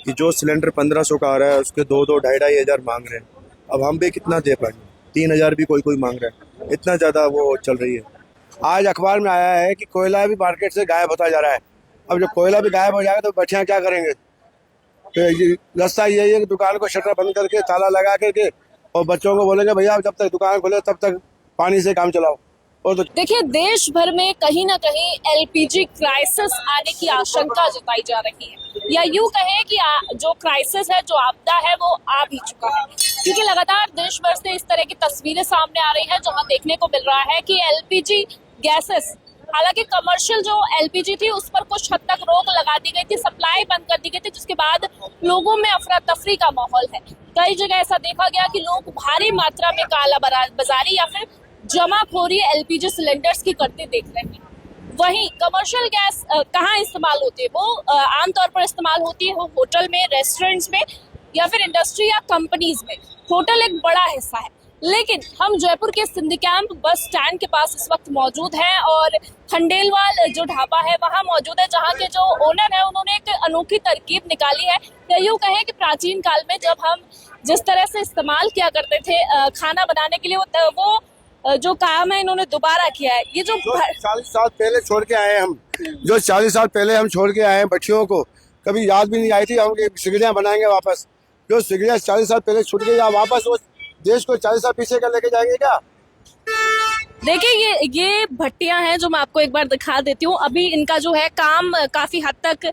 कि जो सिलेंडर 1500 का आ रहा है उसके 2-2 2,500 मांग रहे हैं। अब हम भी कितना दे पाएंगे? 3,000 भी कोई कोई मांग रहा है, इतना ज़्यादा वो चल रही है। आज अखबार में आया है कि कोयला भी मार्केट से गायब होता जा रहा है। अब जब कोयला भी गायब हो जाएगा तो बच्चियां क्या करेंगे? तो रास्ता यही है कि दुकान को शटर बंद करके ताला लगा करके और बच्चों को बोलेंगे भैया जब तक दुकान खोले तब तक पानी से काम चलाओ। और तो देखिए, देश भर में कहीं ना कहीं एलपीजी क्राइसिस आने की आशंका जताई जा रही है, या यूं कहें कि जो क्राइसिस है, जो आपदा है, वो आ भी चुका है, क्योंकि लगातार देश भर से इस तरह की तस्वीरें सामने आ रही हैं जहां देखने को मिल रहा है कि एलपीजी गैसेस, हालांकि कमर्शियल जो एलपीजी थी उस पर कुछ हद तक रोक लगा दी गई थी, सप्लाई बंद कर दी गई थी, जिसके बाद लोगों में अफरा तफरी का माहौल है। कई जगह ऐसा देखा गया कि लोग भारी मात्रा में काला बाजारी या फिर जमाखोरी एलपीजी सिलेंडर्स की करते देख रहे हैं। वहीं कमर्शियल गैस कहाँ इस्तेमाल होती है? वो आमतौर पर इस्तेमाल होती है होटल में, रेस्टोरेंट्स में, या फिर इंडस्ट्री या कंपनीज में। होटल एक बड़ा हिस्सा है, लेकिन हम जयपुर के सिंधी कैंप बस स्टैंड के पास इस वक्त मौजूद हैं और खंडेलवाल जो ढाबा है वहां मौजूद है, जहां के जो ओनर है उन्होंने एक अनोखी तरकीब निकाली है। या यूं कहें कि प्राचीन काल में जब हम जिस तरह से इस्तेमाल किया करते थे खाना बनाने के लिए, वो जो काम है इन्होंने दोबारा किया है। ये जो 40 साल पहले छोड़ के आए हम, जो 40 साल पहले हम छोड़ के आए हैं बच्चियों को, कभी याद भी नहीं आई थी हम सिगड़ियाँ बनाएंगे वापस। जो सिगड़ियाँ 40 साल पहले छूट गई, वापस वो देश को 40 साल पीछे का लेके जाएंगे क्या? देखिए, ये भट्टियां हैं जो मैं आपको एक बार दिखा देती हूँ। अभी इनका जो है काम काफी हद तक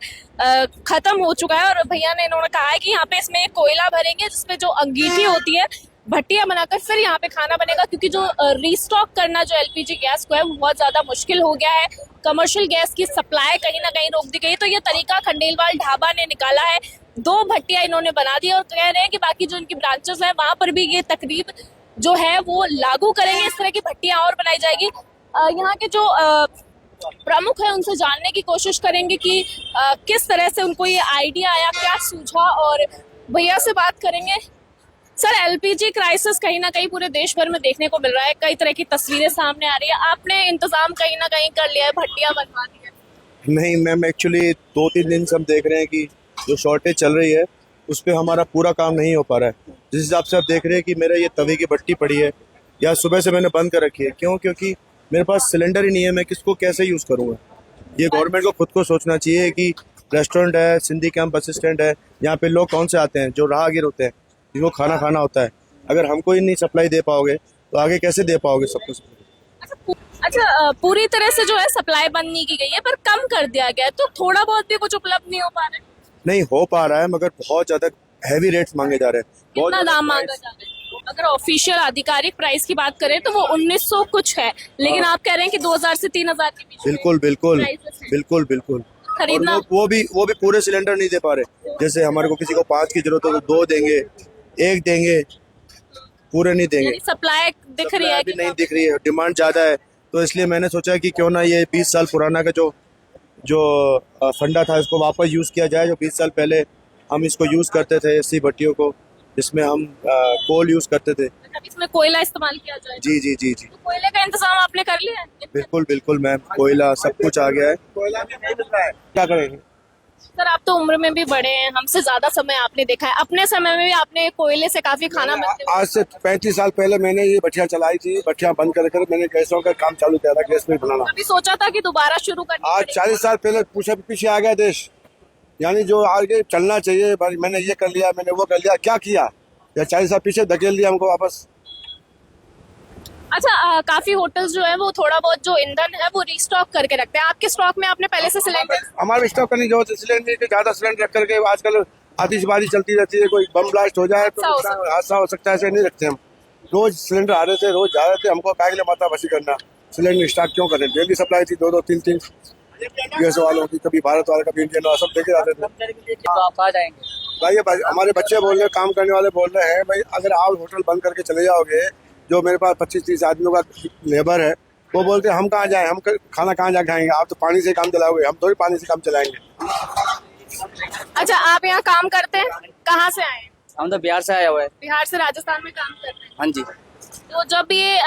खत्म हो चुका है और भैया ने इन्होंने कहा है कि यहाँ पे इसमें कोयला भरेंगे, जिसपे जो अंगीठी होती है भट्टियां बनाकर फिर यहाँ पे खाना बनेगा, क्योंकि जो रीस्टॉक करना जो एलपीजी गैस को है वो बहुत ज्यादा मुश्किल हो गया है। कमर्शियल गैस की सप्लाई कहीं ना कहीं रोक दी गई, तो ये तरीका खंडेलवाल ढाबा ने निकाला है। 2 भट्टियां इन्होंने बना दी और कह रहे हैं कि बाकी जो इनकी ब्रांचेस है वहां पर भी ये तकरीब जो है वो लागू करेंगे, इस तरह की भट्टियां और बनाई जाएगी। यहाँ के जो प्रमुख है उनसे जानने की कोशिश करेंगे कि किस तरह से उनको ये आइडिया आया, क्या सूझा, और भैया से बात करेंगे। सर, एलपीजी क्राइसिस कहीं ना कहीं पूरे देश भर में देखने को मिल रहा है, कई तरह की तस्वीरें सामने आ रही है। आपने इंतजाम कहीं ना कहीं कर लिया है, भट्टियां बनवा दी है? नहीं मैम, एक्चुअली 2-3 दिन से हम देख रहे हैं कि जो शॉर्टेज चल रही है उस पर हमारा पूरा काम नहीं हो पा रहा है। जिस हिसाब से आप देख रहे हैं कि मेरा ये तवे की भट्टी पड़ी है, या सुबह से मैंने बंद कर रखी है। क्यों? क्योंकि मेरे पास सिलेंडर ही नहीं है, मैं किसको कैसे यूज़ करूँगा? ये गवर्नमेंट को खुद को सोचना चाहिए कि रेस्टोरेंट है, सिंधी कैंप बस स्टैंड है, यहाँ पे लोग कौन से आते हैं? जो राहगीर होते हैं, जिनको खाना खाना होता है। अगर हमको ही नहीं सप्लाई दे पाओगे तो आगे कैसे दे पाओगे सबको? अच्छा, पूरी तरह से जो है सप्लाई बंद नहीं की गई है, पर कम कर दिया गया है, तो थोड़ा बहुत भी कुछ उपलब्ध नहीं हो पा रहा है? नहीं हो पा रहा है, मगर बहुत ज्यादा हैवी रेट्स मांगे जा रहे हैं। कितना दाम मांगा जा रहा है? अगर ऑफिशियल आधिकारिक प्राइस की बात करें तो वो 1900 कुछ है, लेकिन आप कह रहे हैं कि 2000 से 3000 के बीच। बिल्कुल बिल्कुल prices हैं। बिल्कुल बिल्कुल। खरीदना और वो भी पूरे सिलेंडर नहीं दे पा रहे। जैसे हमारे को किसी को 5 की जरूरत हो तो 2 देंगे, 1 देंगे, पूरे नहीं देंगे। सप्लाई दिख रही है भी कि नहीं दिख रही है, डिमांड ज्यादा है। तो इसलिए मैंने सोचा कि क्यों ना ये 20 साल पुराना का जो फंडा था इसको वापस यूज किया जाए। जो 20 साल पहले हम इसको यूज करते थे, ऐसी भट्टियों को, जिसमें हम कोल यूज करते थे। इसमें कोयला इस्तेमाल किया जाए। जी जी जी जी, तो कोयले का इंतजाम आपने कर लिया है? बिल्कुल बिल्कुल मैम, कोयला सब कुछ आ गया है। कोयला भी नहीं मिल रहा है, क्या करेंगे? सर, आप तो उम्र में भी बड़े हैं, हमसे ज्यादा समय आपने देखा है। अपने समय में भी आपने कोयले से काफी खाना बनते हुए। आज से 35 साल पहले मैंने ये भट्टियां चलाई थी। भट्टियां बंद कर मैंने गैसों का काम चालू किया था, गैस में बनाना। अभी सोचा था कि दोबारा शुरू करना। आज 40 साल पहले पीछे आ गया देश। यानी जो आगे चलना चाहिए, मैंने ये कर लिया, मैंने वो कर लिया, क्या किया? या 40 साल पीछे धकेल दिया हमको वापस। अच्छा, काफी होटल्स जो है वो थोड़ा बहुत जो ईंधन है वो रिस्टॉक करके रखते हैं। आपके स्टॉक में आपने पहले से सिलेंडर? हमारे स्टॉक करने की जरूरत है। सिलेंडर के ज्यादा सिलेंडर रख करके आजकल आतिशबाजी चलती रहती है, कोई बम ब्लास्ट हो जाए तो हादसा हो सकता है, ऐसे नहीं रखते हम। रोज सिलेंडर आ रहे थे, रोज जा रहे थे, हमको काय के लिए माथा बसी करना? सिलेंडर स्टॉक क्यों करें? डेली सप्लाई थी 2-2 3-3 गैस वालों की, कभी भारत वाले, कभी इंडियन वाले, सब देखे जाते थे। तो आप आ जाएंगे भाई हमारे बच्चे बोल रहे, काम करने वाले बोल रहे हैं, भाई अगर आप होटल बंद करके चले जाओगे, जो मेरे पास 25-30 आदमियों का लेबर है, वो बोलते हैं हम कहाँ जाएं, हम खाना कहाँ जा खाएंगे? आप तो पानी से काम चलाओगे, हम थोड़ी पानी से काम चलाएंगे। अच्छा, आप यहाँ काम करते हैं? कहाँ से आए हैं? हम तो बिहार से आए हुए हैं। बिहार से राजस्थान में काम करते हैं। हाँ जी। तो जब ये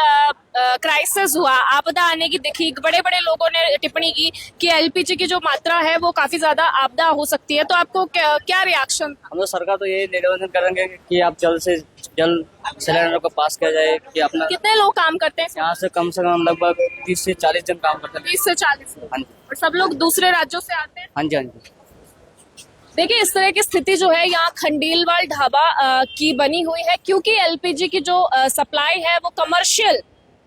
क्राइसिस हुआ, आपदा आने की दिखी, बड़े बड़े लोगों ने टिप्पणी की कि एलपीजी की जो मात्रा है वो काफी ज्यादा आपदा हो सकती है, तो आपको क्या रिएक्शन? हम लोग सरकार तो ये निवेदन करेंगे कि आप जल्द से जल्द सिलेंडर को पास किया जाए कि अपना कितने लोग काम करते हैं? यहाँ से कम लगभग 30 से 40 जन काम करते हैं। 30 से 40 लोग। हाँ जी, और सब लोग दूसरे राज्यों से आते हैं? हाँ जी, हाँ जी। देखिए, इस तरह की स्थिति जो है यहाँ खंडेलवाल ढाबा की बनी हुई है, क्योंकि एलपीजी की जो सप्लाई है वो कमर्शियल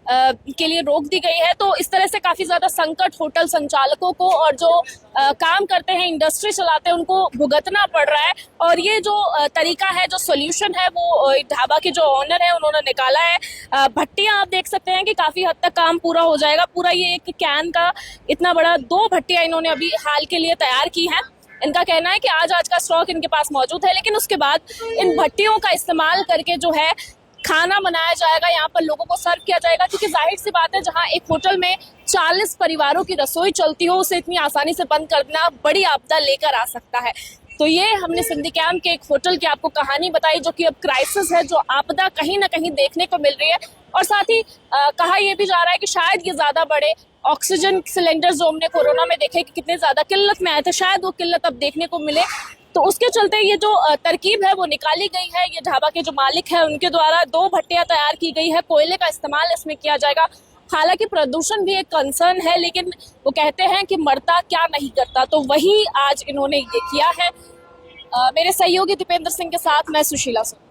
के लिए रोक दी गई है। तो इस तरह से काफी ज्यादा संकट होटल संचालकों को और जो काम करते हैं, इंडस्ट्री चलाते हैं, उनको भुगतना पड़ रहा है। और ये जो तरीका है, जो सोल्यूशन है, वो ढाबा के जो ओनर है उन्होंने निकाला है। भट्टियां आप देख सकते हैं कि काफी हद तक काम पूरा हो जाएगा। पूरा ये एक कैन का इतना बड़ा 2 भट्टियां इन्होंने अभी हाल के लिए तैयार की हैं। इनका कहना है कि आज का स्टॉक इनके पास मौजूद है, लेकिन उसके बाद इन भट्टियों का इस्तेमाल करके जो है खाना बनाया जाएगा, यहाँ पर लोगों को सर्व किया जाएगा। क्योंकि जाहिर सी बात है, जहाँ एक होटल में 40 परिवारों की रसोई चलती हो, उसे इतनी आसानी से बंद करना बड़ी आपदा लेकर आ सकता है। तो ये हमने सिंधी कैंप के एक होटल की आपको कहानी बताई, जो कि अब क्राइसिस है, जो आपदा कहीं ना कहीं देखने को मिल रही है। और साथ ही कहा यह भी जा रहा है कि शायद ये ज्यादा बड़े ऑक्सीजन सिलेंडर जो हमने कोरोना में देखे कि कितने ज्यादा किल्लत में आए थे, शायद वो किल्लत अब देखने को मिले। तो उसके चलते ये जो तरकीब है वो निकाली गई है। ये ढाबा के जो मालिक है उनके द्वारा 2 भट्टियां तैयार की गई है, कोयले का इस्तेमाल इसमें किया जाएगा। हालांकि प्रदूषण भी एक कंसर्न है, लेकिन वो कहते हैं कि मरता क्या नहीं करता, तो वही आज इन्होंने ये किया है। मेरे सहयोगी दीपेंद्र सिंह के साथ मैं सुशीला सिंह।